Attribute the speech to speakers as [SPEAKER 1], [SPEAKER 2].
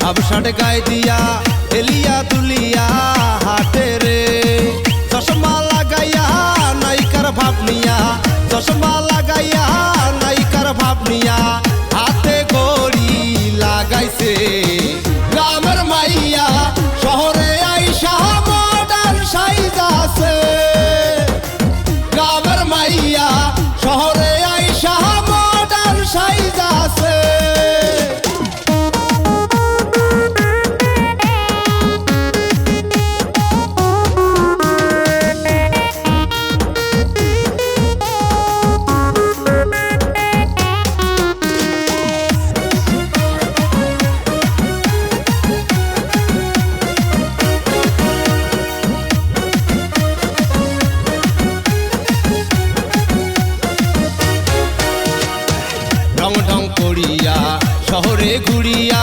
[SPEAKER 1] shirt গায়ে দিয়া এলিয়া তুলিয়া হাতে রে চশমা লাগাইয়া নায়িকার ভাব নিয়া চশমা লাগাইয়া নায়িকার ভাব নিয়া হাতে ঘড়ি লাগাইছে গ্রামের মাইয়া শহরে আইসা মডার্ন সাইজাছে গ্রামের মাইয়া শহরে আইসা মডার্ন সাইজাছে ঢং ঢং করিয়া শহরে ঘুরিয়া